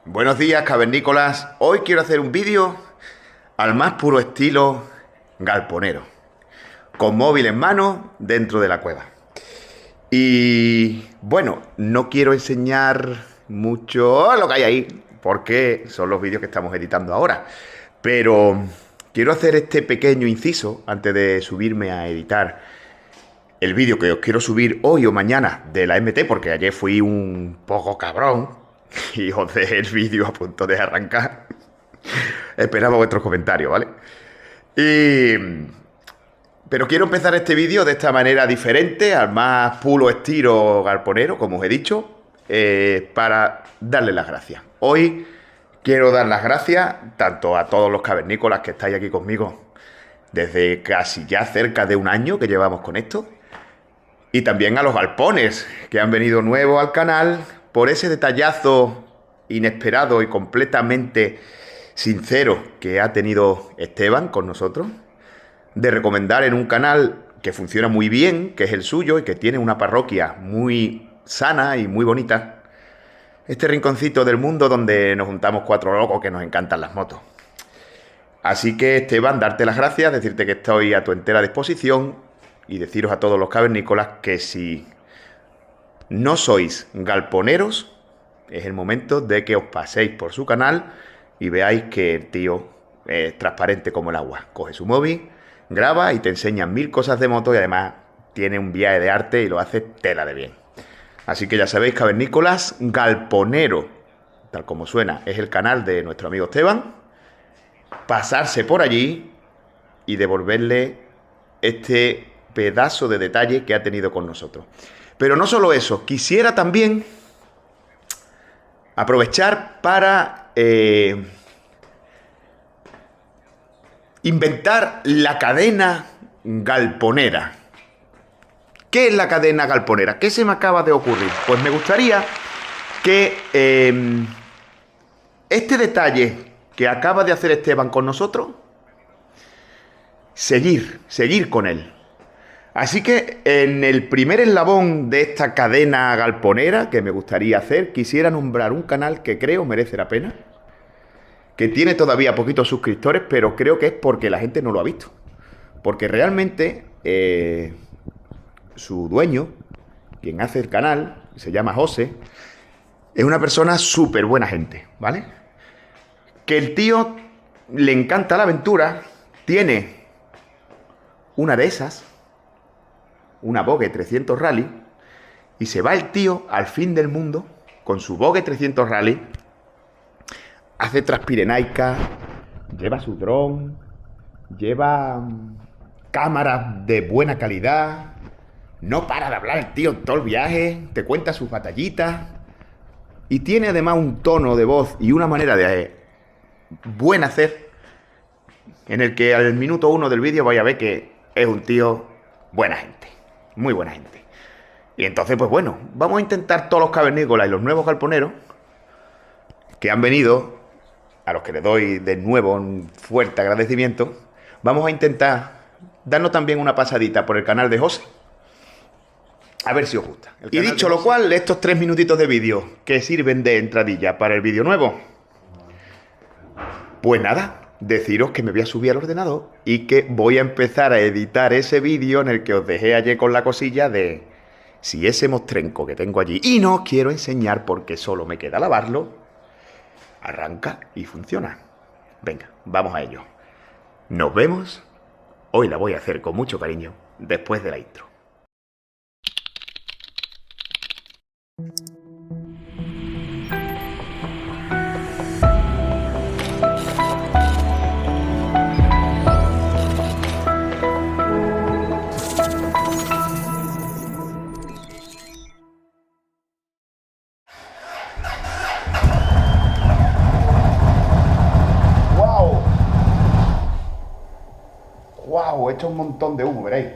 Buenos días, cavernícolas. Hoy quiero hacer un vídeo al más puro estilo galponero, con móvil en mano dentro de la cueva. Y bueno, no quiero enseñar mucho lo que hay ahí, porque son los vídeos que estamos editando ahora. Pero quiero hacer este pequeño inciso antes de subirme a editar el vídeo que os quiero subir hoy o mañana de la MT, porque ayer fui un poco cabrón y os dejé el vídeo a punto de arrancar. Esperaba vuestros comentarios, ¿vale? Y... Pero quiero empezar este vídeo de esta manera diferente, al más puro estilo galponero, como os he dicho, para darle las gracias. Hoy quiero dar las gracias tanto a todos los cavernícolas que estáis aquí conmigo desde casi ya cerca de un año que llevamos con esto, y también a los galpones que han venido nuevos al canal por ese detallazo inesperado y completamente sincero que ha tenido Esteban con nosotros, de recomendar en un canal que funciona muy bien, que es el suyo y que tiene una parroquia muy sana y muy bonita, este rinconcito del mundo donde nos juntamos cuatro locos que nos encantan las motos. Así que, Esteban, darte las gracias, decirte que estoy a tu entera disposición y deciros a todos los cavernícolas que si no sois galponeros, es el momento de que os paséis por su canal y veáis que el tío es transparente como el agua. Coge su móvil, graba y te enseña mil cosas de moto y además tiene un viaje de arte y lo hace tela de bien. Así que ya sabéis, cavernícolas, Galponero, tal como suena, es el canal de nuestro amigo Esteban. Pasarse por allí y devolverle este pedazo de detalle que ha tenido con nosotros. Pero no solo eso, quisiera también aprovechar para inventar la cadena galponera. ¿Qué es la cadena galponera? ¿Qué se me acaba de ocurrir? Pues me gustaría que este detalle que acaba de hacer Esteban con nosotros, seguir con él. Así que en el primer eslabón de esta cadena galponera que me gustaría hacer, quisiera nombrar un canal que creo merece la pena, que tiene todavía poquitos suscriptores, pero creo que es porque la gente no lo ha visto. Porque realmente su dueño, quien hace el canal, se llama José, es una persona súper buena gente, ¿vale? Que el tío le encanta la aventura, tiene una de esas, una Vogue 300 Rally, y se va el tío al fin del mundo con su Vogue 300 Rally, hace Transpirenaica, lleva su dron, lleva cámaras de buena calidad, no para de hablar el tío en todo el viaje, te cuenta sus batallitas y tiene además un tono de voz y una manera de buen hacer en el que al minuto 1 del vídeo vais a ver que es un tío buena gente, muy buena gente. Y entonces, pues bueno, vamos a intentar todos los cavernícolas y los nuevos galponeros que han venido, a los que les doy de nuevo un fuerte agradecimiento, vamos a intentar darnos también una pasadita por el canal de José, a ver si os gusta. Y dicho lo cual, estos 3 minutitos de vídeo que sirven de entradilla para el vídeo nuevo, pues nada, deciros que me voy a subir al ordenador y que voy a empezar a editar ese vídeo en el que os dejé ayer con la cosilla de si ese mostrenco que tengo allí, y no os quiero enseñar porque solo me queda lavarlo, arranca y funciona. Venga, vamos a ello. Nos vemos. Hoy la voy a hacer con mucho cariño después de la intro. ¡Wow! ¡Wow! He hecho un montón de humo, veréis.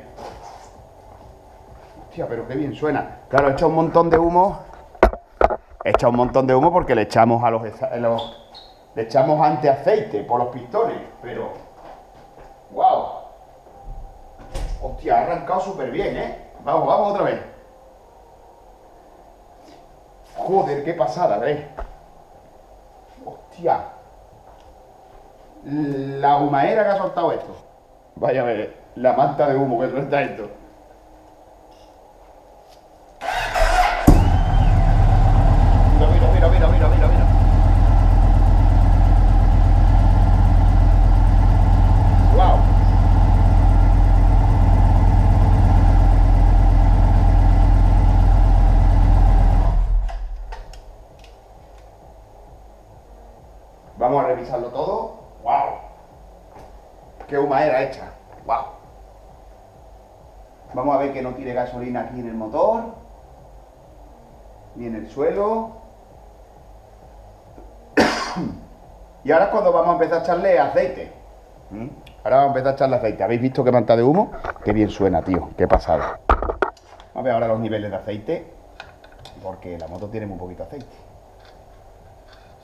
Hostia, pero qué bien suena. Claro, he echado un montón de humo. He echado un montón de humo porque le echamos le echamos antes aceite por los pistones, pero ¡wow! Hostia, ha arrancado súper bien, ¿eh? Vamos, vamos otra vez. Joder, qué pasada, ¿veis? Hostia. La humaera que ha soltado esto. Vaya a ver, la manta de humo que suelta esto. Mira, mira, mira, mira, mira, mira, mira. Wow. Vamos a revisarlo todo. ¡Wow! ¡Qué humaera hecha! ¡Wow! Vamos a ver que no tire gasolina aquí en el motor, ni en el suelo. Y ahora es cuando vamos a empezar a echarle aceite. Ahora vamos a empezar a echarle aceite. ¿Habéis visto qué manta de humo? ¡Qué bien suena, tío! ¡Qué pasada! Vamos a ver ahora los niveles de aceite, porque la moto tiene muy poquito aceite.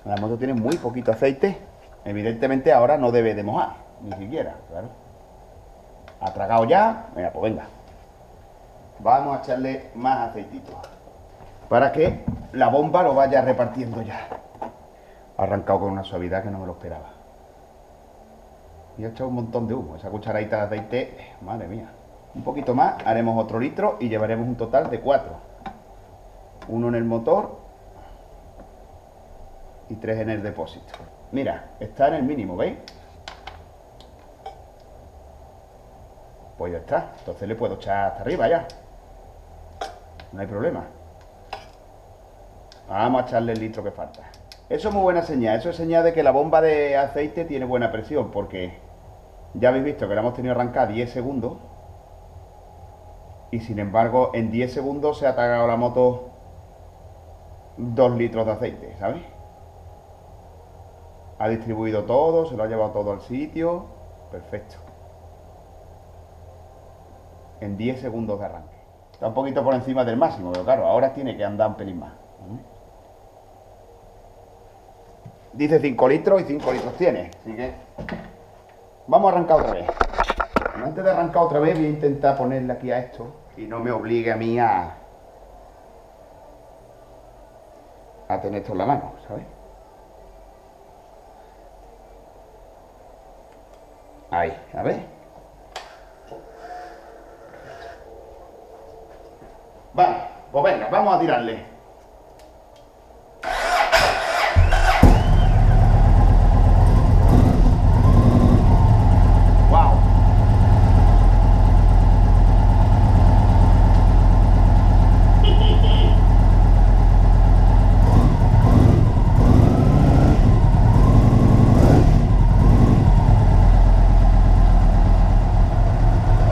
La moto tiene muy poquito aceite. Evidentemente ahora no debe de mojar, ni siquiera, claro. ¿Ha tragado ya? Venga, pues venga. Vamos a echarle más aceitito para que la bomba lo vaya repartiendo ya. Ha arrancado con una suavidad que no me lo esperaba. Y ha echado un montón de humo. Esa cucharadita de aceite, madre mía. Un poquito más, haremos otro litro y llevaremos un total de 4. Uno en el motor y 3 en el depósito. Mira, está en el mínimo, ¿veis? Pues ya está. Entonces le puedo echar hasta arriba ya. No hay problema. Vamos a echarle el litro que falta. Eso es muy buena señal. Eso es señal de que la bomba de aceite tiene buena presión, porque ya habéis visto que la hemos tenido arrancada 10 segundos. Y sin embargo, en 10 segundos se ha tragado la moto 2 litros de aceite, ¿sabes? Ha distribuido todo, se lo ha llevado todo al sitio. Perfecto. En 10 segundos de arranque. Está un poquito por encima del máximo, pero claro, ahora tiene que andar un pelín más. Dice 5 litros y 5 litros tiene. Así que vamos a arrancar otra vez. Pero antes de arrancar otra vez voy a intentar ponerle aquí a esto y no me obligue a mí a tener esto en la mano, ¿sabes? Ahí, a ver. Vale, pues venga, vamos a tirarle. Wow.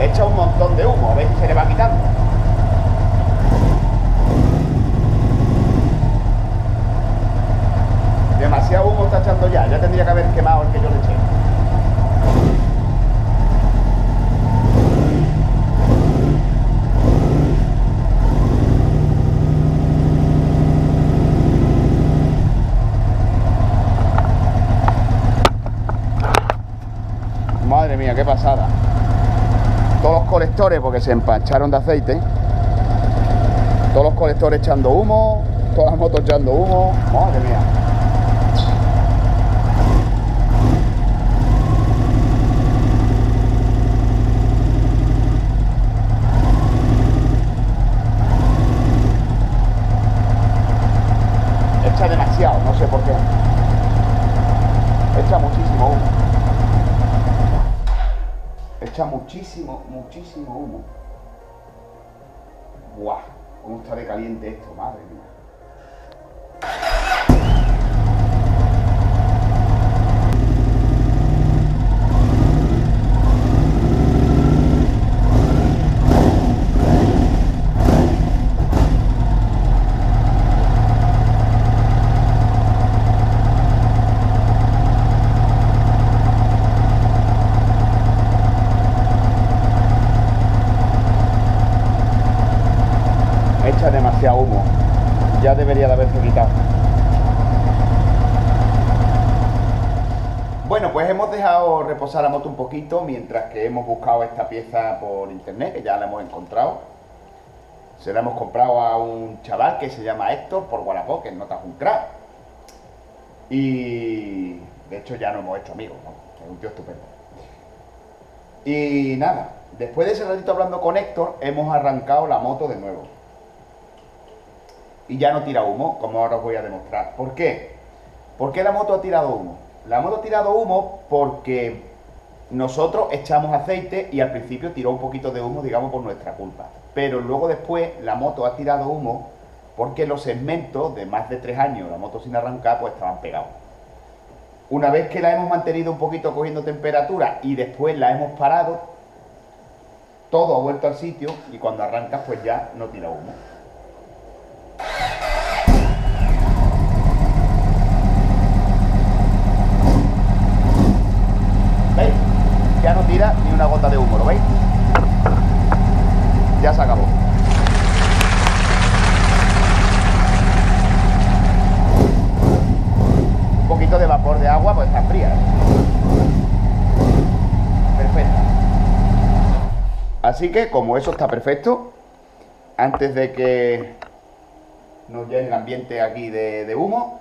Echa un montón de humo, a ver si se le va quitando. Demasiado humo está echando ya. Ya tendría que haber quemado el que yo le eché. Madre mía, qué pasada. Todos los colectores, porque se empacharon de aceite. Todos los colectores echando humo. Todas las motos echando humo. Madre mía. Echa demasiado, no sé por qué. Echa muchísimo humo. Echa muchísimo, muchísimo humo. ¡Buah! ¿Cómo está de caliente esto? Madre mía. Echa demasiado humo. Ya debería de haberse quitado. Bueno, pues hemos dejado reposar la moto un poquito mientras que hemos buscado esta pieza por internet, que ya la hemos encontrado. Se la hemos comprado a un chaval que se llama Héctor por Wallapop, que es nota un crack. Y de hecho ya nos hemos hecho amigos, ¿no? Es un tío estupendo. Y nada, después de ese ratito hablando con Héctor, hemos arrancado la moto de nuevo. Y ya no tira humo, como ahora os voy a demostrar. ¿Por qué? ¿Por qué la moto ha tirado humo? La moto ha tirado humo porque nosotros echamos aceite y al principio tiró un poquito de humo, digamos, por nuestra culpa. Pero luego después la moto ha tirado humo porque los segmentos de más de 3 años, la moto sin arrancar, pues estaban pegados. Una vez que la hemos mantenido un poquito cogiendo temperatura y después la hemos parado, todo ha vuelto al sitio y cuando arrancas pues ya no tira humo. ¿Veis? Ya no tira ni una gota de humo, ¿lo veis? Ya se acabó. Un poquito de vapor de agua, pues está fría. Perfecto. Así que, como eso está perfecto, antes de que nos llene el ambiente aquí de humo,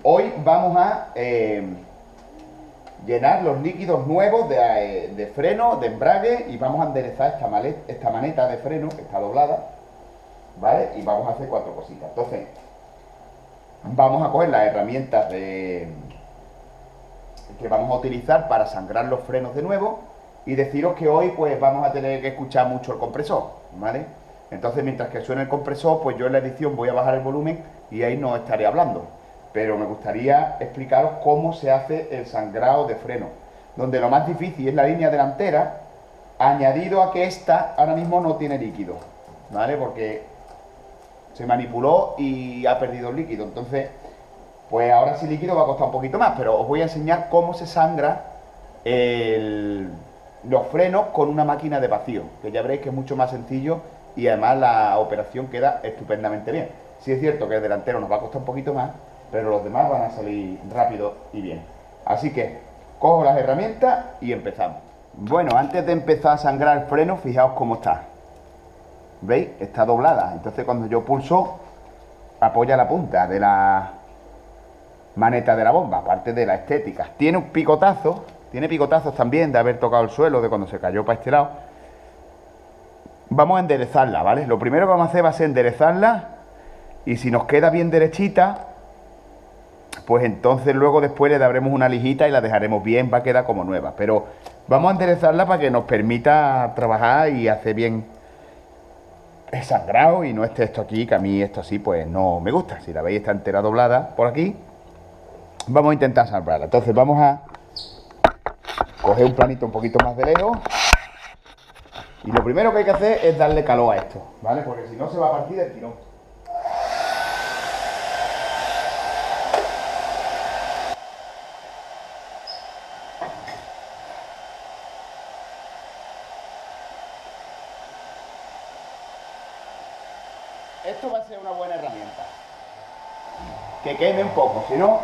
hoy vamos a llenar los líquidos nuevos de freno, de embrague, y vamos a enderezar esta maneta de freno que está doblada, ¿vale? Y vamos a hacer 4 cositas. Entonces, vamos a coger las herramientas que vamos a utilizar para sangrar los frenos de nuevo y deciros que hoy pues vamos a tener que escuchar mucho el compresor, ¿vale? Entonces, mientras que suene el compresor, pues yo en la edición voy a bajar el volumen y ahí no estaré hablando. Pero me gustaría explicaros cómo se hace el sangrado de freno, donde lo más difícil es la línea delantera, añadido a que esta ahora mismo no tiene líquido, ¿vale? Porque se manipuló y ha perdido el líquido. Entonces, pues ahora sí líquido va a costar un poquito más, pero os voy a enseñar cómo se sangra los frenos con una máquina de vacío, que ya veréis que es mucho más sencillo y además la operación queda estupendamente bien. Sí es cierto que el delantero nos va a costar un poquito más, pero los demás van a salir rápido y bien. Así que cojo las herramientas y empezamos. Bueno, antes de empezar a sangrar el freno, fijaos cómo está. ¿Veis? Está doblada. Entonces cuando yo pulso, apoya la punta de la maneta de la bomba, aparte de la estética. Tiene un picotazo, tiene picotazos también de haber tocado el suelo, de cuando se cayó para este lado. Vamos a enderezarla, ¿vale? Lo primero que vamos a hacer va a ser enderezarla, y si nos queda bien derechita, pues entonces luego después le daremos una lijita y la dejaremos bien, va a quedar como nueva. Pero vamos a enderezarla para que nos permita trabajar y hacer bien el sangrado y no esté esto aquí, que a mí esto así pues no me gusta. Si la veis está entera doblada por aquí, vamos a intentar salvarla. Entonces vamos a coger un planito un poquito más de lejos y lo primero que hay que hacer es darle calor a esto, ¿vale? Porque si no se va a partir del tirón. Esto va a ser una buena herramienta. Que queme un poco, si no...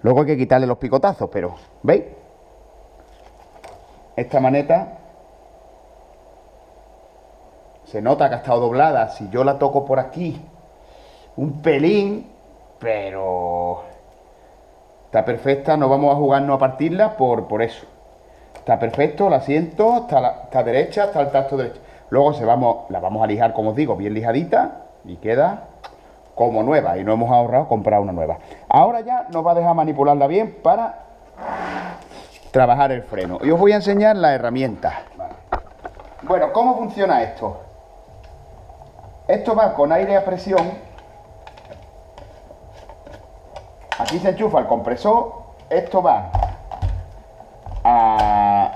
Luego hay que quitarle los picotazos, pero ¿veis? Esta maneta se nota que ha estado doblada. Si yo la toco por aquí un pelín, pero está perfecta, no vamos a jugarnos a partirla por eso. Está perfecto, la siento, está derecha, está el tacto derecho. Luego la vamos a lijar, como os digo, bien lijadita y queda como nueva, y no hemos ahorrado comprar una nueva. Ahora ya nos va a dejar manipularla bien para trabajar el freno. Y os voy a enseñar la herramienta. Vale. Bueno, ¿cómo funciona esto? Esto va con aire a presión. Aquí se enchufa el compresor. Esto va a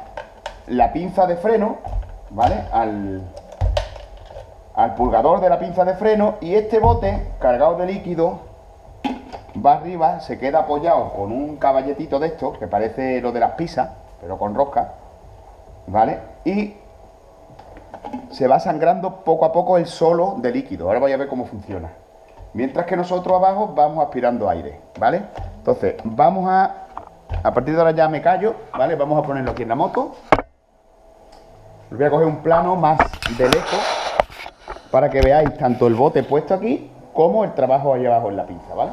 la pinza de freno, ¿vale? al pulgador de la pinza de freno y este bote cargado de líquido va arriba, se queda apoyado con un caballetito de estos que parece lo de las pizzas, pero con rosca, ¿vale? Y se va sangrando poco a poco el solo de líquido. Ahora voy a ver cómo funciona. Mientras que nosotros abajo vamos aspirando aire, ¿vale? Entonces, vamos a partir de ahora ya me callo, ¿vale? Vamos a ponerlo aquí en la moto. Voy a coger un plano más de lejos para que veáis tanto el bote puesto aquí como el trabajo ahí abajo en la pinza, ¿vale?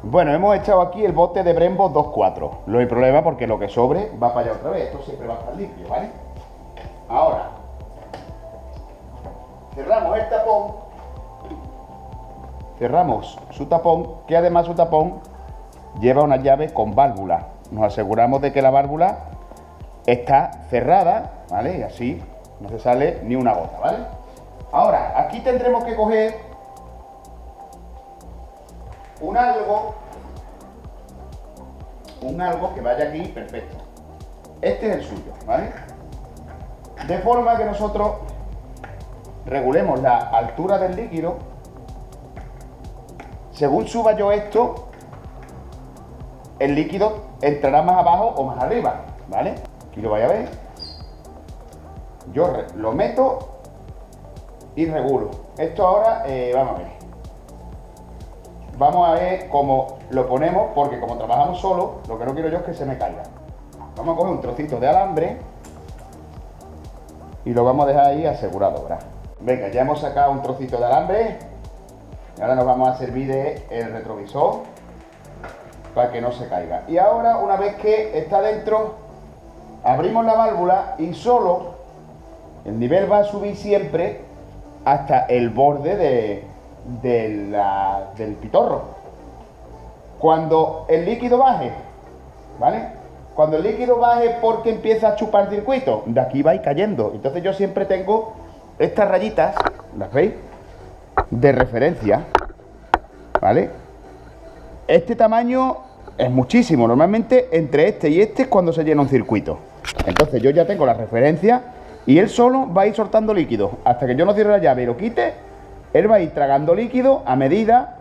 Bueno, hemos echado aquí el bote de Brembo 2.4. No hay problema porque lo que sobre va para allá otra vez. Esto siempre va a estar limpio, ¿vale? Ahora, cerramos el tapón. Cerramos su tapón, que además su tapón lleva una llave con válvula. Nos aseguramos de que la válvula está cerrada, ¿vale? Y así no se sale ni una gota, ¿vale? Ahora, aquí tendremos que coger un algo que vaya aquí perfecto. Este es el suyo, ¿vale? De forma que nosotros regulemos la altura del líquido. Según suba yo esto, el líquido entrará más abajo o más arriba, ¿vale? Aquí lo vais a ver. Yo lo meto y regulo. Esto ahora, vamos a ver. Vamos a ver cómo lo ponemos, porque como trabajamos solo, lo que no quiero yo es que se me caiga. Vamos a coger un trocito de alambre y lo vamos a dejar ahí asegurado, ¿verdad? Venga, ya hemos sacado un trocito de alambre y ahora nos vamos a servir del retrovisor para que no se caiga. Y ahora, una vez que está dentro, abrimos la válvula y solo el nivel va a subir siempre hasta el borde del pitorro. Cuando el líquido baje, ¿vale? Cuando el líquido baje porque empieza a chupar circuito, de aquí va a ir cayendo. Entonces yo siempre tengo estas rayitas, ¿las veis? De referencia, ¿vale? Este tamaño es muchísimo. Normalmente entre este y este es cuando se llena un circuito. Entonces yo ya tengo la referencia y él solo va a ir soltando líquido. Hasta que yo no cierre la llave y lo quite, él va a ir tragando líquido a medida.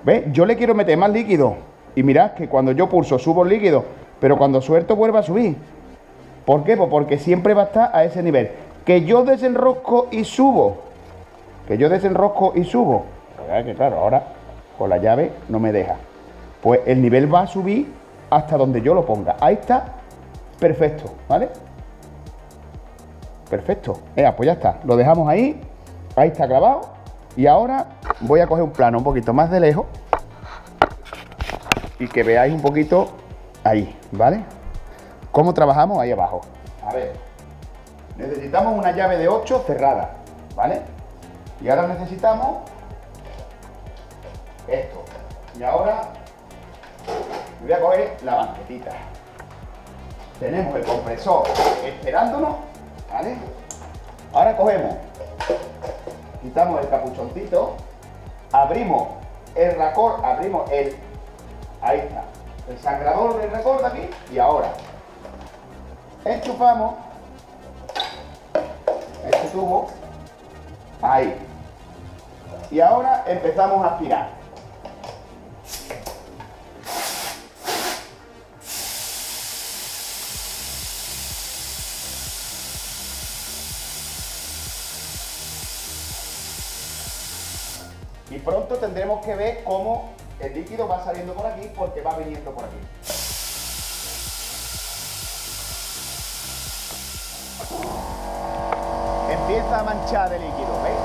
¿Ves? Yo le quiero meter más líquido. Y mirad que cuando yo pulso subo el líquido, pero cuando suelto vuelve a subir. ¿Por qué? Pues porque siempre va a estar a ese nivel. Que yo desenrosco y subo. Que yo desenrosco y subo. Pues que claro, ahora con la llave no me deja. Pues el nivel va a subir hasta donde yo lo ponga. Ahí está. Perfecto, ¿vale? Perfecto. Pues ya está. Lo dejamos ahí. Ahí está clavado. Y ahora voy a coger un plano un poquito más de lejos y que veáis un poquito ahí, ¿vale? Cómo trabajamos ahí abajo. A ver, necesitamos una llave de 8 cerrada, ¿vale? Y ahora necesitamos esto. Y ahora voy a coger la banquetita. Tenemos el compresor esperándonos, ¿vale? Ahora cogemos, quitamos el capuchoncito, abrimos el racor, abrimos el, ahí está, el sangrador del racor de aquí, y ahora enchufamos este tubo ahí, y ahora empezamos a aspirar. Y pronto tendremos que ver cómo el líquido va saliendo por aquí porque va viniendo por aquí. Empieza a manchar de líquido, ¿veis?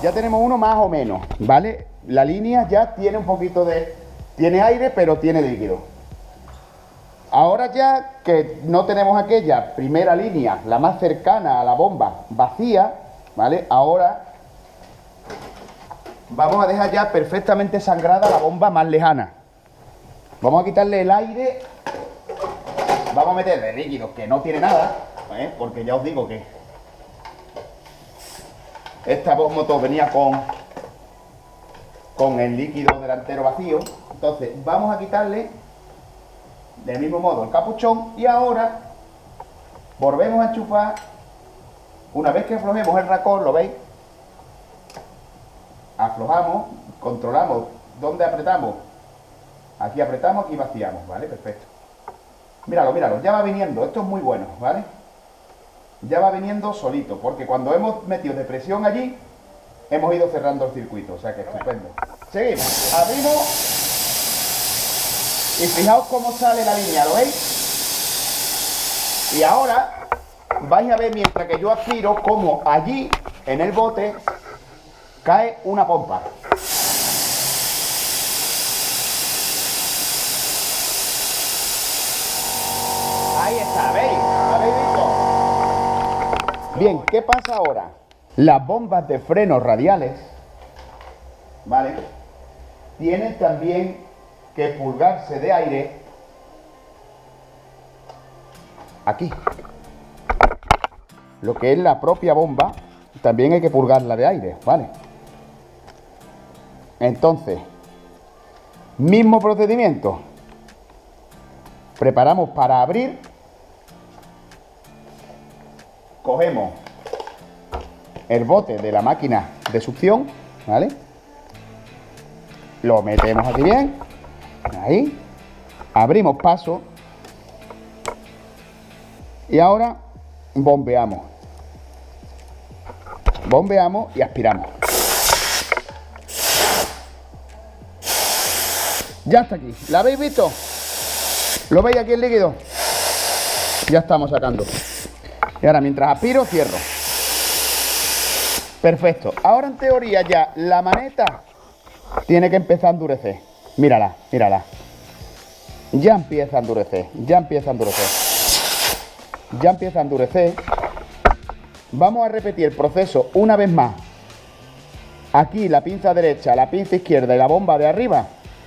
Ya tenemos uno más o menos, ¿vale? La línea ya tiene un poquito de Tiene aire, pero tiene líquido. Ahora ya que no tenemos aquella primera línea, la más cercana a la bomba, vacía, ¿vale? Ahora vamos a dejar ya perfectamente sangrada la bomba más lejana. Vamos a quitarle el aire. Vamos a meterle líquido que no tiene nada, porque ya os digo que esta voz motor venía con el líquido delantero vacío. Entonces vamos a quitarle del mismo modo el capuchón y ahora volvemos a enchufar. Una vez que aflojemos el racón, ¿lo veis? Aflojamos, controlamos dónde apretamos. Aquí apretamos, aquí vaciamos, ¿vale? Perfecto. Míralo, míralo, ya va viniendo, esto es muy bueno, ¿vale? Ya va viniendo solito, porque cuando hemos metido de presión allí, hemos ido cerrando el circuito, o sea que estupendo. Seguimos, abrimos y fijaos cómo sale la línea, ¿lo veis? Y ahora vais a ver, mientras que yo aspiro, cómo allí, en el bote, cae una pompa. Ahí está, ¿veis? ¿Habéis visto? Bien, ¿qué pasa ahora? Las bombas de frenos radiales, ¿vale? Tienen también que purgarse de aire aquí. Lo que es la propia bomba, también hay que purgarla de aire, ¿vale? Entonces, mismo procedimiento. Preparamos para abrir. Cogemos el bote de la máquina de succión, ¿vale? Lo metemos aquí bien. Ahí. Abrimos paso. Y ahora bombeamos. Bombeamos y aspiramos. Ya está aquí. ¿La habéis visto? ¿Lo veis aquí el líquido? Ya estamos sacando. Y ahora mientras aspiro, cierro. Perfecto. Ahora en teoría ya la maneta tiene que empezar a endurecer. Mírala, mírala. Ya empieza a endurecer. Ya empieza a endurecer. Ya empieza a endurecer. Vamos a repetir el proceso una vez más. Aquí la pinza derecha, la pinza izquierda y la bomba de arriba.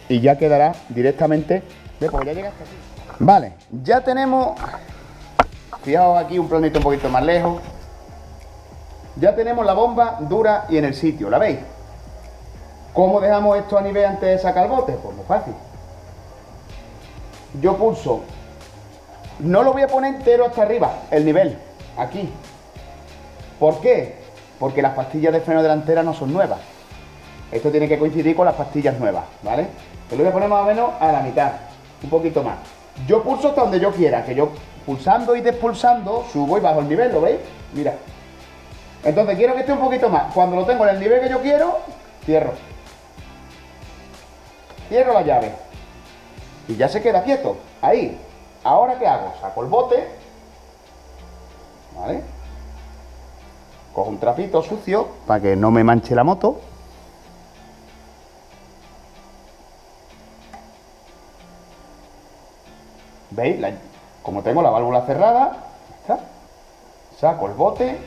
Y ya quedará directamente. Pues ya llega hasta aquí. Vale, ya tenemos. Fijaos aquí un planito un poquito más lejos. Ya tenemos la bomba dura y en el sitio, ¿la veis? ¿Cómo dejamos esto a nivel antes de sacar el bote? Pues muy fácil. Yo pulso. No lo voy a poner entero hasta arriba, el nivel, aquí. ¿Por qué? Porque las pastillas de freno delantera no son nuevas. Esto tiene que coincidir con las pastillas nuevas, ¿vale? Yo lo voy a poner más o menos a la mitad, un poquito más. Yo pulso hasta donde yo quiera, que yo pulsando y despulsando subo y bajo el nivel, ¿lo veis? Mira. Entonces quiero que esté un poquito más. Cuando lo tengo en el nivel que yo quiero, cierro. Cierro la llave. Y ya se queda quieto. Ahí. Ahora, ¿qué hago? Saco el bote. ¿Vale? Cojo un trapito sucio para que no me manche la moto. ¿Veis? Como tengo la válvula cerrada, ¿está? Saco el bote.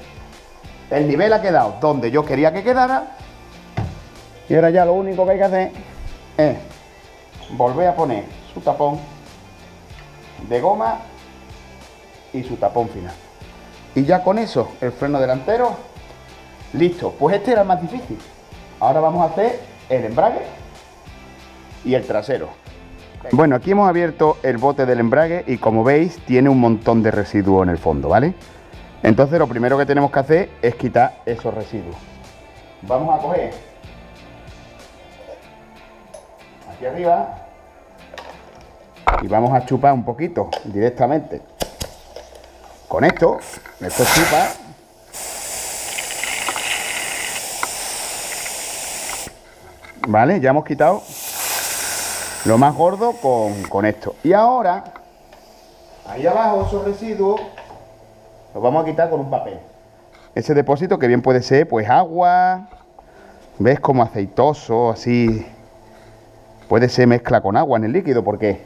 El nivel ha quedado donde yo quería que quedara. Y ahora ya lo único que hay que hacer es volver a poner su tapón de goma y su tapón final. Y ya con eso, el freno delantero, listo. Pues este era el más difícil. Ahora vamos a hacer el embrague y el trasero. Bueno, aquí hemos abierto el bote del embrague y como veis tiene un montón de residuos en el fondo, ¿vale? Entonces lo primero que tenemos que hacer es quitar esos residuos. Vamos a coger aquí arriba y vamos a chupar un poquito directamente con esto chupa. Vale, ya hemos quitado lo más gordo con esto. Y ahora, ahí abajo esos residuos los vamos a quitar con un papel. Ese depósito que bien puede ser pues agua, ¿ves? Como aceitoso, así, puede ser mezcla con agua en el líquido, porque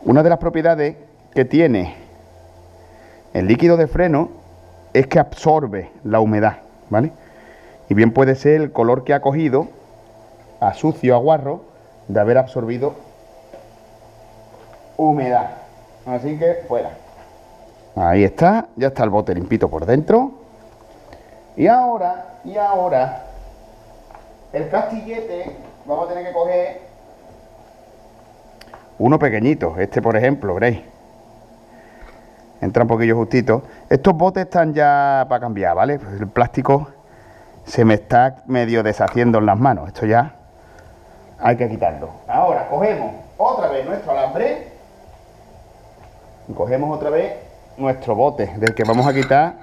una de las propiedades que tiene el líquido de freno es que absorbe la humedad, ¿vale? Y bien puede ser el color que ha cogido a sucio, a guarro, de haber absorbido humedad. Así que fuera. Ahí está, ya está el bote limpito por dentro. Y ahora, el castillete vamos a tener que coger uno pequeñito. Este, por ejemplo, veréis. Entra un poquillo justito. Estos botes están ya para cambiar, ¿vale? Pues el plástico se me está medio deshaciendo en las manos. Esto ya hay que quitarlo. Ahora cogemos otra vez nuestro alambre. Y cogemos otra vez nuestro bote, del que vamos a quitar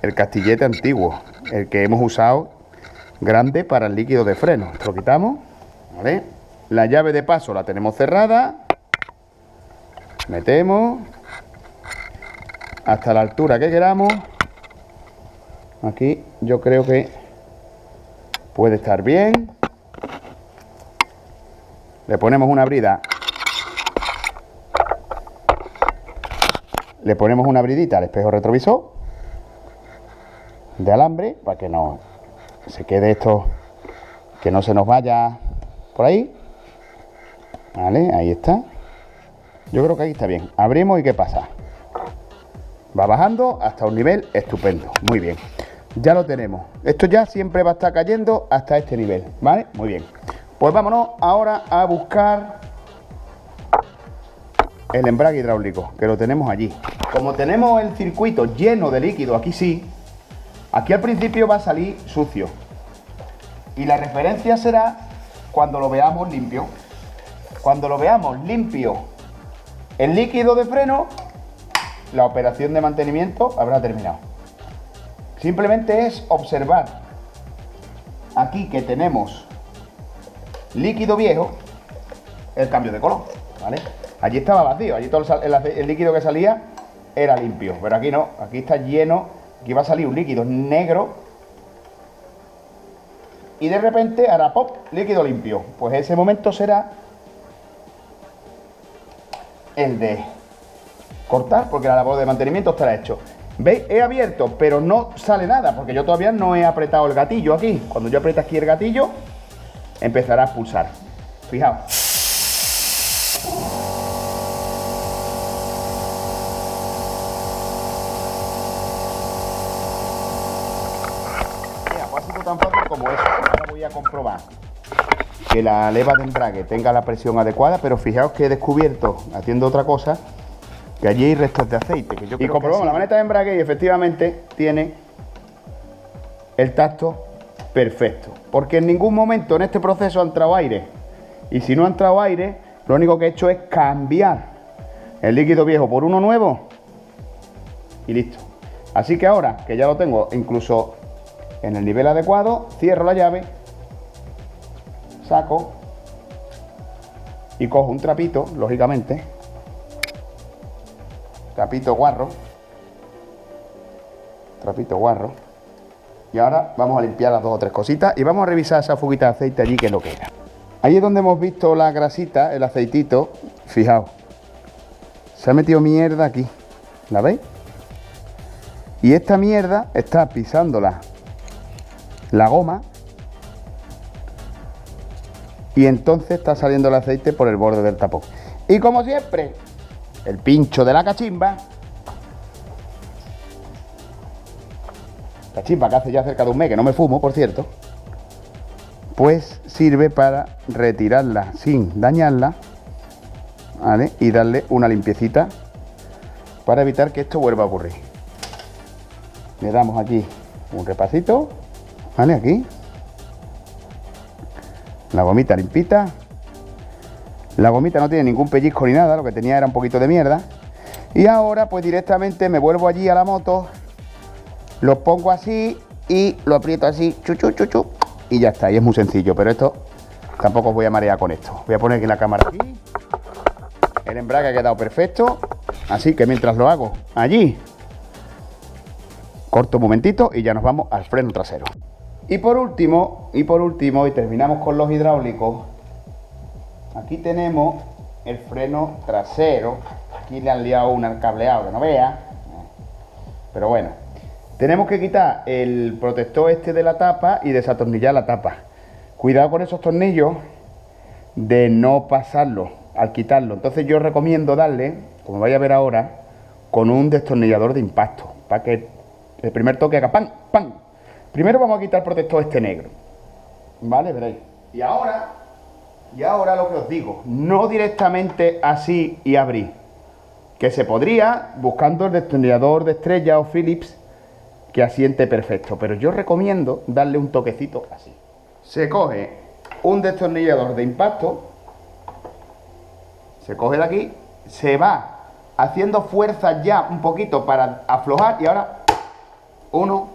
el castillete antiguo, el que hemos usado grande para el líquido de freno. Esto lo quitamos, ¿vale? La llave de paso la tenemos cerrada. Metemos hasta la altura que queramos. Aquí yo creo que puede estar bien. Le ponemos una brida. Le ponemos una bridita al espejo retrovisor de alambre para que no se quede esto, que no se nos vaya por ahí. Vale, ahí está. Yo creo que ahí está bien. Abrimos y ¿qué pasa? Va bajando hasta un nivel estupendo. Muy bien. Ya lo tenemos. Esto ya siempre va a estar cayendo hasta este nivel, ¿vale? Muy bien. Pues vámonos ahora a buscar el embrague hidráulico, que lo tenemos allí. Como tenemos el circuito lleno de líquido, aquí sí, aquí al principio va a salir sucio. Y la referencia será cuando lo veamos limpio. Cuando lo veamos limpio el líquido de freno, la operación de mantenimiento habrá terminado. Simplemente es observar aquí que tenemos líquido viejo, el cambio de color, ¿vale? Allí estaba vacío, allí todo el líquido que salía era limpio, pero aquí no, aquí está lleno, aquí va a salir un líquido negro y de repente hará pop, líquido limpio. Pues ese momento será el de cortar, porque la labor de mantenimiento estará hecho. ¿Veis? He abierto, pero no sale nada, porque yo todavía no he apretado el gatillo aquí. Cuando yo apriete aquí el gatillo, empezará a pulsar. Fijaos. Mira, pues ha sido tan fácil como eso. Ahora voy a comprobar que la leva de embrague tenga la presión adecuada, pero fijaos que he descubierto, haciendo otra cosa, que allí hay restos de aceite. Y comprobamos la maneta de embrague y efectivamente tiene el tacto perfecto. Porque en ningún momento en este proceso ha entrado aire. Y si no ha entrado aire, lo único que he hecho es cambiar el líquido viejo por uno nuevo y listo. Así que ahora que ya lo tengo incluso en el nivel adecuado, cierro la llave, saco y cojo un trapito, lógicamente. Trapito guarro. Y ahora vamos a limpiar las dos o tres cositas y vamos a revisar esa fuguita de aceite allí, que es lo que era. Ahí es donde hemos visto la grasita, el aceitito. Fijaos, se ha metido mierda aquí, ¿la veis? Y esta mierda está pisando la goma y entonces está saliendo el aceite por el borde del tapón. Y como siempre, el pincho de la cachimba que hace ya cerca de un mes que no me fumo, por cierto, pues sirve para retirarla sin dañarla, ¿vale? Y darle una limpiecita para evitar que esto vuelva a ocurrir. Le damos aquí un repasito, ¿vale? Aquí la gomita limpita. La gomita no tiene ningún pellizco ni nada, lo que tenía era un poquito de mierda. Y ahora pues directamente me vuelvo allí a la moto, lo pongo así y lo aprieto así, chuchu, y ya está. Y es muy sencillo, pero esto tampoco os voy a marear con esto. Voy a poner aquí la cámara aquí. El embrague ha quedado perfecto, así que mientras lo hago allí, corto un momentito y ya nos vamos al freno trasero. Y por último, y terminamos con los hidráulicos, Aquí tenemos el freno trasero. Aquí le han liado un cableado que no vea. Pero bueno, tenemos que quitar el protector este de la tapa y desatornillar la tapa. Cuidado con esos tornillos de no pasarlo al quitarlo. Entonces yo recomiendo darle, como vais a ver ahora, con un destornillador de impacto, para que el primer toque haga ¡pam! ¡Pam! Primero vamos a quitar el protector este negro, ¿vale? Veréis. Y ahora lo que os digo, no directamente así y abrir, que se podría buscando el destornillador de Estrella o Phillips que asiente perfecto, pero yo recomiendo darle un toquecito así. Se coge un destornillador de impacto, se coge de aquí, se va haciendo fuerza ya un poquito para aflojar y ahora 1,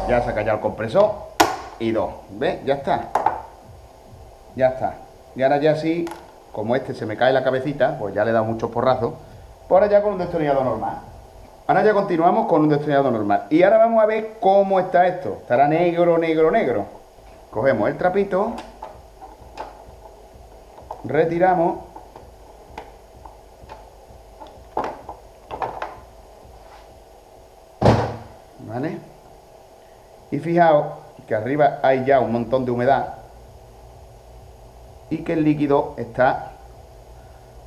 ya saca ya el compresor y 2, ¿ves? Ya está, ya está. Y ahora ya sí, como este se me cae la cabecita, pues ya le he dado muchos porrazos, pues ahora ya con un destornillador normal. Ahora ya continuamos con un destornillador normal. Y ahora vamos a ver cómo está esto. Estará negro, negro, negro. Cogemos el trapito, retiramos, ¿vale? Y fijaos que arriba hay ya un montón de humedad y que el líquido está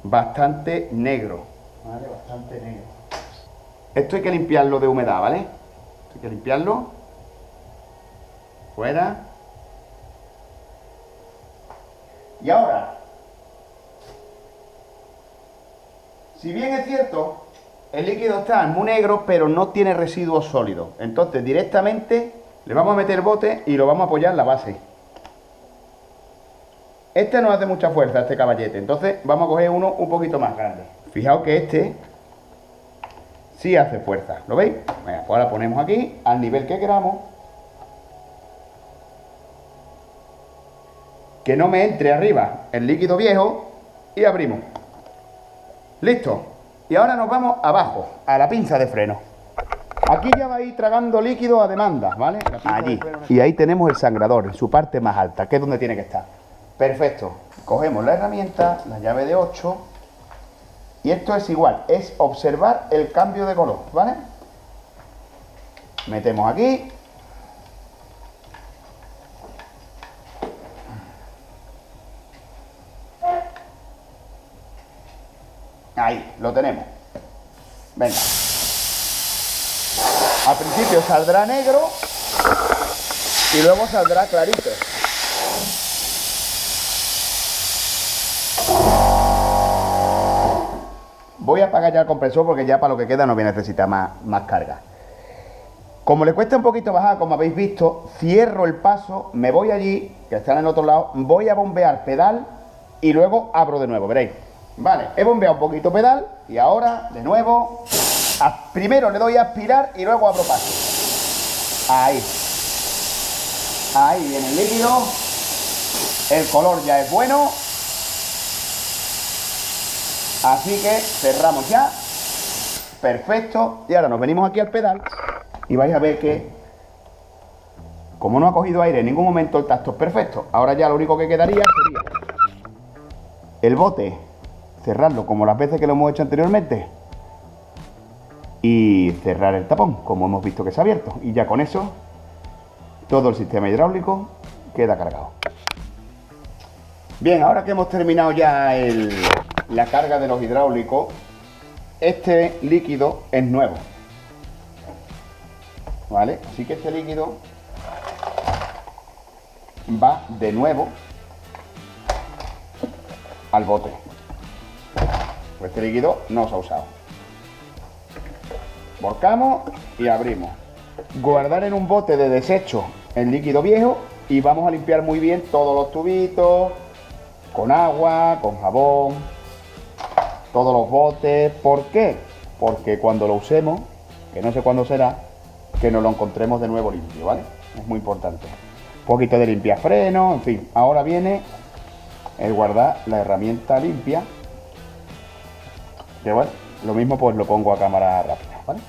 bastante negro, ¿vale? Bastante negro. Esto hay que limpiarlo de humedad, ¿vale? Esto hay que limpiarlo. Fuera. Y ahora, si bien es cierto, el líquido está muy negro, pero no tiene residuos sólidos. Entonces, directamente le vamos a meter el bote y lo vamos a apoyar en la base. Este no hace mucha fuerza, este caballete. Entonces, vamos a coger uno un poquito más grande. Fijaos que este sí hace fuerza. ¿Lo veis? Venga, pues ahora ponemos aquí, al nivel que queramos. Que no me entre arriba el líquido viejo y abrimos. Listo. Y ahora nos vamos abajo, a la pinza de freno. Aquí ya va a ir tragando líquido a demanda, ¿vale? Allí. Y ahí tenemos el sangrador, en su parte más alta, que es donde tiene que estar. Perfecto. Cogemos la herramienta, la llave de 8. Y esto es igual, es observar el cambio de color, ¿vale? Metemos aquí. Ahí, lo tenemos. Venga. Al principio saldrá negro y luego saldrá clarito. Voy a apagar ya el compresor porque ya para lo que queda no voy a necesitar más carga. Como le cuesta un poquito bajar, como habéis visto, cierro el paso, me voy allí, que está en el otro lado, voy a bombear pedal y luego abro de nuevo, veréis. Vale, he bombeado un poquito pedal y ahora, de nuevo, primero le doy a aspirar y luego abro paso. Ahí. Ahí viene el líquido. El color ya es bueno. Así que cerramos ya. Perfecto. Y ahora nos venimos aquí al pedal y vais a ver que, como no ha cogido aire en ningún momento, el tacto es perfecto. Ahora ya lo único que quedaría sería el bote, cerrarlo como las veces que lo hemos hecho anteriormente y cerrar el tapón, como hemos visto que se ha abierto. Y ya con eso, todo el sistema hidráulico queda cargado. Bien, ahora que hemos terminado ya la carga de los hidráulicos, este líquido es nuevo, ¿vale? Así que este líquido va de nuevo al bote. Pues este líquido no se ha usado. Volcamos y abrimos. Guardar en un bote de desecho el líquido viejo y vamos a limpiar muy bien todos los tubitos, con agua, con jabón, todos los botes. ¿Por qué? Porque cuando lo usemos, que no sé cuándo será, que nos lo encontremos de nuevo limpio, ¿vale? Es muy importante. Un poquito de limpiar freno, en fin. Ahora viene el guardar la herramienta limpia. Que bueno, lo mismo pues lo pongo a cámara rápida, ¿vale?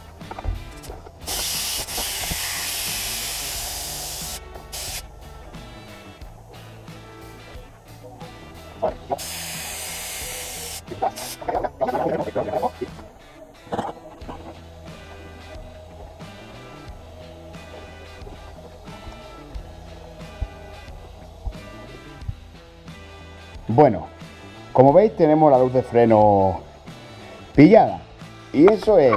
Bueno, como veis tenemos la luz de freno pillada. Y eso es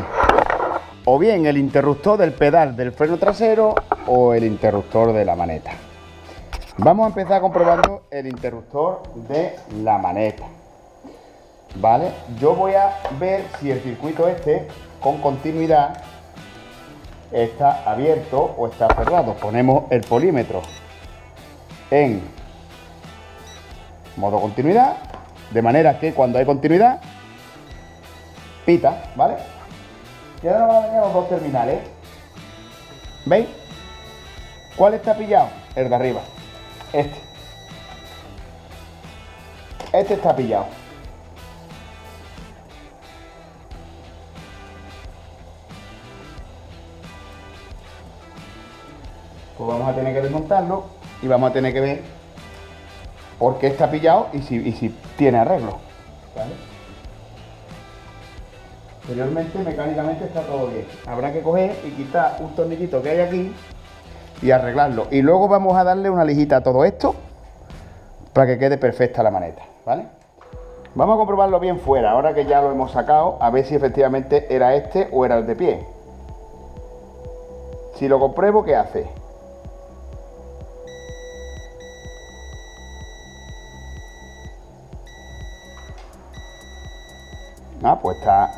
o bien el interruptor del pedal del freno trasero o el interruptor de la maneta. Vamos a empezar comprobando el interruptor de la maneta. Vale, yo voy a ver si el circuito este con continuidad está abierto o está cerrado. Ponemos el polímetro en modo continuidad, de manera que cuando hay continuidad pita, ¿vale? Y ahora vamos a ver los dos terminales. ¿Veis? ¿Cuál está pillado? El de arriba. Este está pillado. Pues vamos a tener que desmontarlo y vamos a tener que ver por qué está pillado y si tiene arreglo, ¿vale? Anteriormente, mecánicamente está todo bien. Habrá que coger y quitar un tornillito que hay aquí y arreglarlo. Y luego vamos a darle una lijita a todo esto para que quede perfecta la maneta, ¿vale? Vamos a comprobarlo bien fuera, ahora que ya lo hemos sacado, a ver si efectivamente era este o era el de pie. Si lo compruebo, ¿qué hace? Ah, pues está...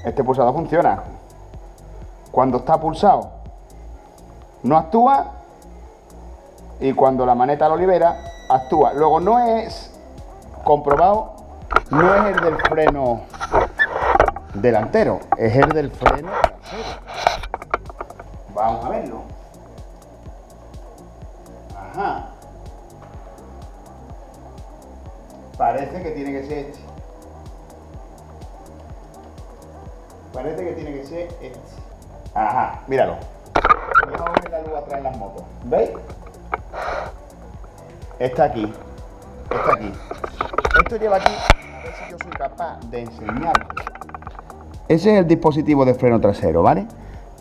Este pulsador funciona. Cuando está pulsado, no actúa. Y cuando la maneta lo libera, actúa. Luego no es comprobado, no es el del freno delantero, es el del freno trasero. Vamos a verlo. Ajá. Parece que tiene que ser este. Parece que tiene que ser este. Ajá, míralo. Vamos a ver la luz atrás en las motos. ¿Veis? Está aquí. Está aquí. Esto lleva aquí. A ver si yo soy capaz de enseñarlo. Ese es el dispositivo de freno trasero, ¿vale?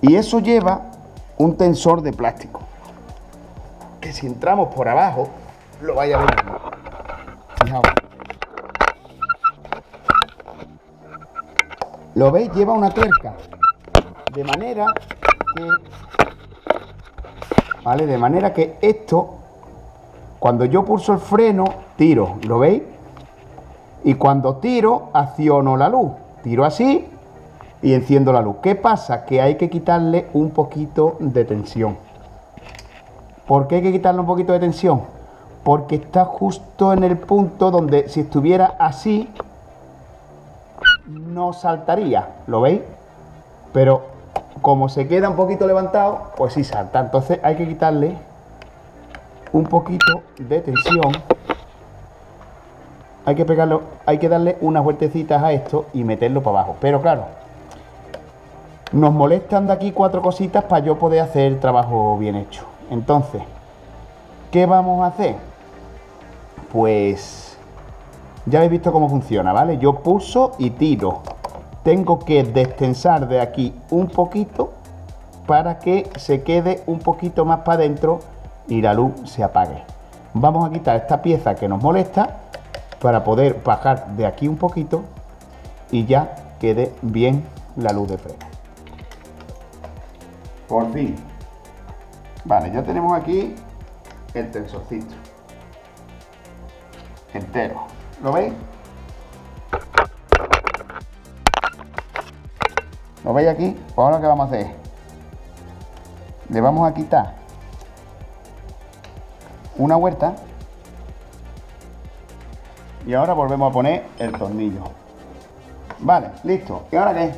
Y eso lleva un tensor de plástico. Que si entramos por abajo, lo vais a ver. Fijaos. ¿Lo veis? Lleva una tuerca. De manera que... ¿Vale? De manera que esto, cuando yo pulso el freno, tiro. ¿Lo veis? Y cuando tiro, acciono la luz. Tiro así y enciendo la luz. ¿Qué pasa? Que hay que quitarle un poquito de tensión. ¿Por qué hay que quitarle un poquito de tensión? Porque está justo en el punto donde si estuviera así... no saltaría, ¿lo veis? Pero como se queda un poquito levantado, pues sí salta. Entonces hay que quitarle un poquito de tensión. Hay que pegarlo, hay que darle unas vueltecitas a esto y meterlo para abajo. Pero claro, nos molestan de aquí 4 cositas para yo poder hacer el trabajo bien hecho. Entonces, ¿qué vamos a hacer? Pues... ya habéis visto cómo funciona, ¿vale? Yo pulso y tiro. Tengo que destensar de aquí un poquito para que se quede un poquito más para adentro y la luz se apague. Vamos a quitar esta pieza que nos molesta para poder bajar de aquí un poquito y ya quede bien la luz de freno. Por fin. Vale, ya tenemos aquí el tensorcito entero. ¿Lo veis? ¿Lo veis aquí? Pues ahora ¿qué vamos a hacer? Le vamos a quitar una vuelta y ahora volvemos a poner el tornillo. Vale, listo. ¿Y ahora qué?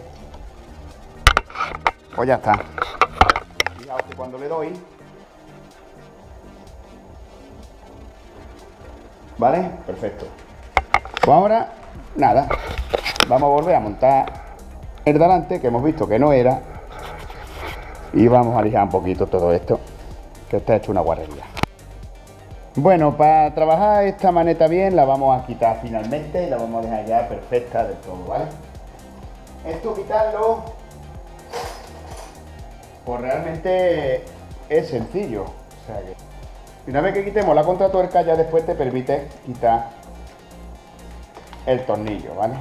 Pues ya está. Fijaos que cuando le doy, ¿vale? Perfecto. Pues ahora, nada, vamos a volver a montar el delante, que hemos visto que no era, y vamos a lijar un poquito todo esto, que está hecho una guarrería. Bueno, para trabajar esta maneta bien la vamos a quitar finalmente y la vamos a dejar ya perfecta del todo, ¿vale? Esto quitarlo, pues realmente es sencillo. O sea que una vez que quitemos la contratuerca ya después te permite quitar el tornillo, ¿vale?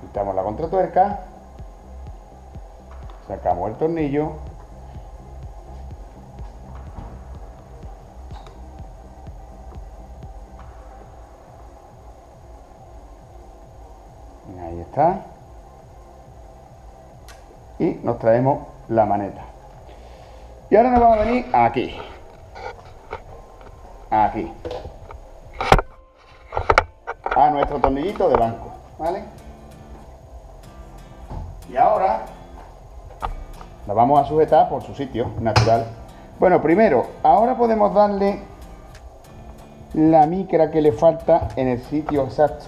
Quitamos la contratuerca, sacamos el tornillo. Ahí está. Y nos traemos la maneta. Y ahora nos vamos a venir aquí. Aquí. A nuestro tornillito de banco, ¿vale? Y ahora la vamos a sujetar por su sitio natural. Bueno, primero, ahora podemos darle la micra que le falta en el sitio exacto.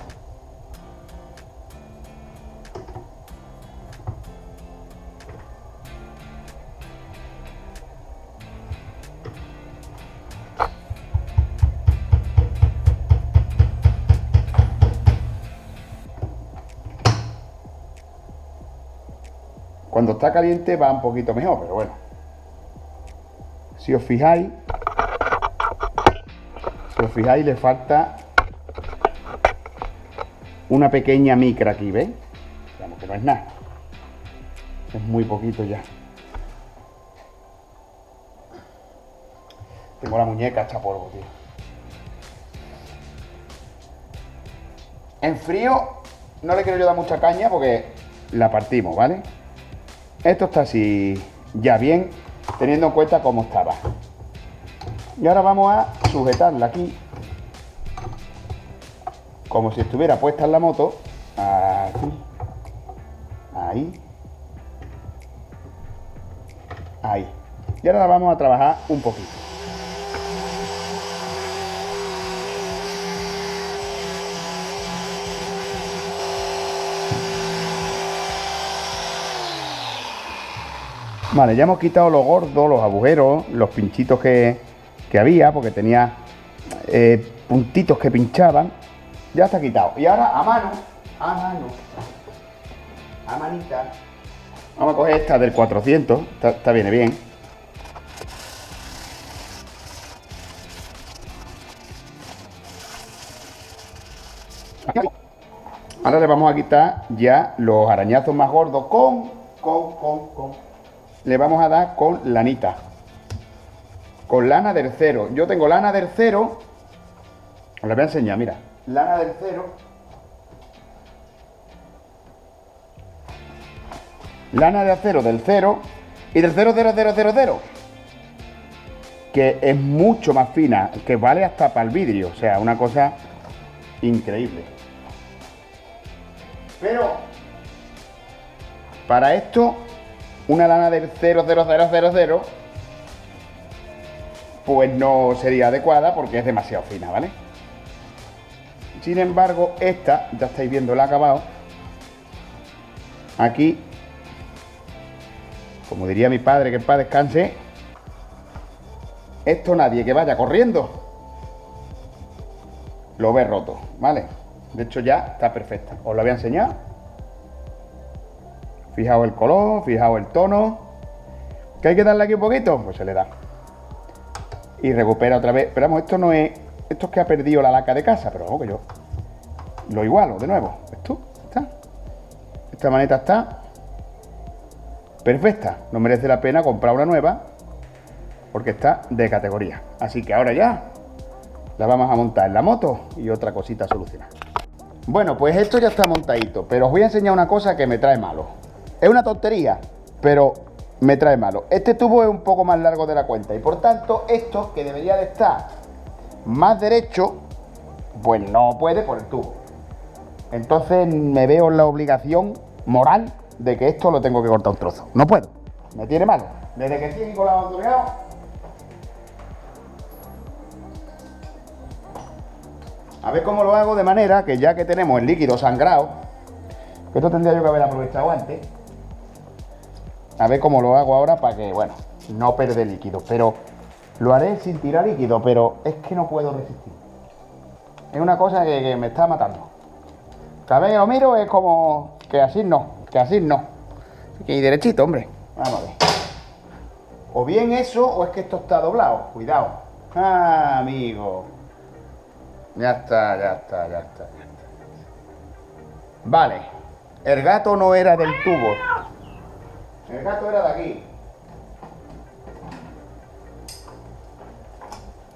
Cuando está caliente va un poquito mejor, pero bueno. Si os fijáis le falta una pequeña micra aquí, ¿veis? Digamos que no es nada. Es muy poquito ya. Tengo la muñeca hecha polvo, tío. En frío no le quiero yo dar mucha caña porque la partimos, ¿vale? Esto está así ya bien, teniendo en cuenta cómo estaba. Y ahora vamos a sujetarla aquí, como si estuviera puesta en la moto. Aquí. Ahí. Ahí. Y ahora la vamos a trabajar un poquito. Vale, ya hemos quitado lo gordo, los agujeros, los pinchitos que había, porque tenía puntitos que pinchaban. Ya está quitado. Y ahora a manita, vamos a coger esta del 400, esta viene bien. Ahora le vamos a quitar ya los arañazos más gordos le vamos a dar con lanita. Con lana del cero. Yo tengo lana del cero. Os la voy a enseñar, mira. Lana del cero. Lana de acero del cero. Y del 00000. Que es mucho más fina. Que vale hasta para el vidrio. O sea, una cosa increíble. Pero para esto, una lana del 00000 pues no sería adecuada porque es demasiado fina, ¿vale? Sin embargo, esta, ya estáis viendo el acabado. Aquí, como diría mi padre, que en paz descanse, esto nadie que vaya corriendo lo ve roto, ¿vale? De hecho ya está perfecta. Os lo voy a enseñar. Fijaos el color, fijaos el tono. ¿Que hay que darle aquí un poquito? Pues se le da. Y recupera otra vez. Pero vamos, esto no es... Esto es que ha perdido la laca de casa, pero vamos que yo lo igualo de nuevo. ¿Esto? ¿Está? Esta maneta está perfecta. No merece la pena comprar una nueva porque está de categoría. Así que ahora ya la vamos a montar en la moto y otra cosita solucionada. Bueno, pues esto ya está montadito, pero os voy a enseñar una cosa que me trae malo. Es una tontería, pero me trae malo. Este tubo es un poco más largo de la cuenta y por tanto esto, que debería de estar más derecho, pues no puede por el tubo. Entonces me veo en la obligación moral de que esto lo tengo que cortar un trozo. No puedo, me tiene malo. Desde que estoy con la autoridad. A ver cómo lo hago de manera que ya que tenemos el líquido sangrado, que esto tendría yo que haber aprovechado antes, a ver cómo lo hago ahora para que, bueno, no perder líquido. Pero lo haré sin tirar líquido, pero es que no puedo resistir. Es una cosa que me está matando. Cada vez que lo miro es como que así no, que así no. Y derechito, hombre. Vamos a ver. O bien eso, o es que esto está doblado. Cuidado. Ah, amigo. Ya está, ya está, ya está. Vale. El gato no era del tubo. El gato era de aquí.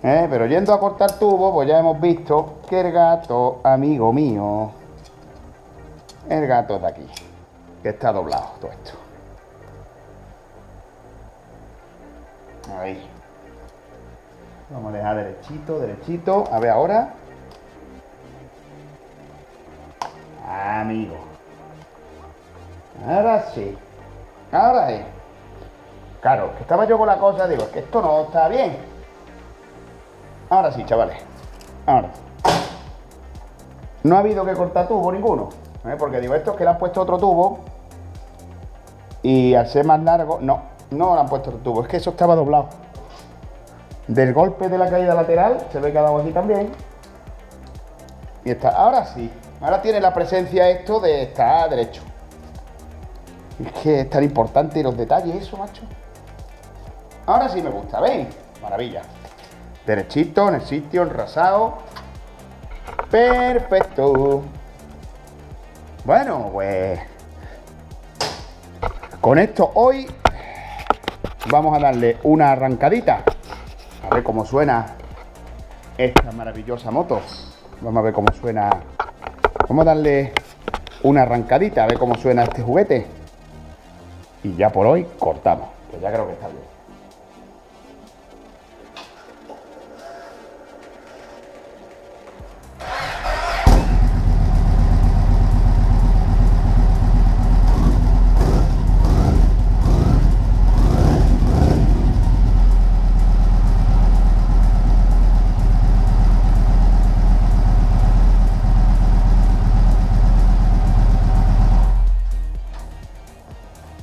Pero yendo a cortar tubo, pues ya hemos visto que el gato, amigo mío, el gato de aquí, que está doblado todo esto. Ahí. Vamos a dejar derechito, derechito. A ver ahora. Amigo. Ahora sí. Ahora es. Claro, que estaba yo con la cosa, digo, es que esto no está bien. Ahora sí, chavales. Ahora. No ha habido que cortar tubo ninguno. Porque digo, esto es que le han puesto otro tubo. Y al ser más largo, no le han puesto otro tubo. Es que eso estaba doblado. Del golpe de la caída lateral, se ve que ha dado aquí también. Y está. Ahora sí. Ahora tiene la presencia esto de estar derecho. Es que es tan importante los detalles eso, macho. Ahora sí me gusta, ¿veis? Maravilla. Derechito, en el sitio, enrasado. Perfecto. Bueno, pues con esto hoy vamos a darle una arrancadita. A ver cómo suena esta maravillosa moto. Vamos a ver cómo suena. Vamos a darle una arrancadita, a ver cómo suena este juguete. Y ya por hoy cortamos, que ya creo que está bien.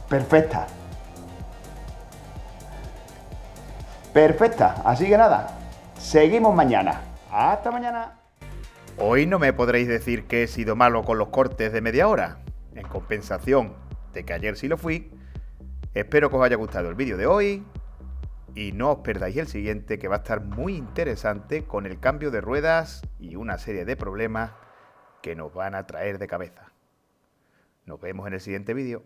Perfecta. Perfecta. Así que nada, seguimos mañana. Hasta mañana. Hoy no me podréis decir que he sido malo con los cortes de media hora. En compensación de que ayer sí lo fui. Espero que os haya gustado el vídeo de hoy. Y no os perdáis el siguiente, que va a estar muy interesante con el cambio de ruedas y una serie de problemas que nos van a traer de cabeza. Nos vemos en el siguiente vídeo.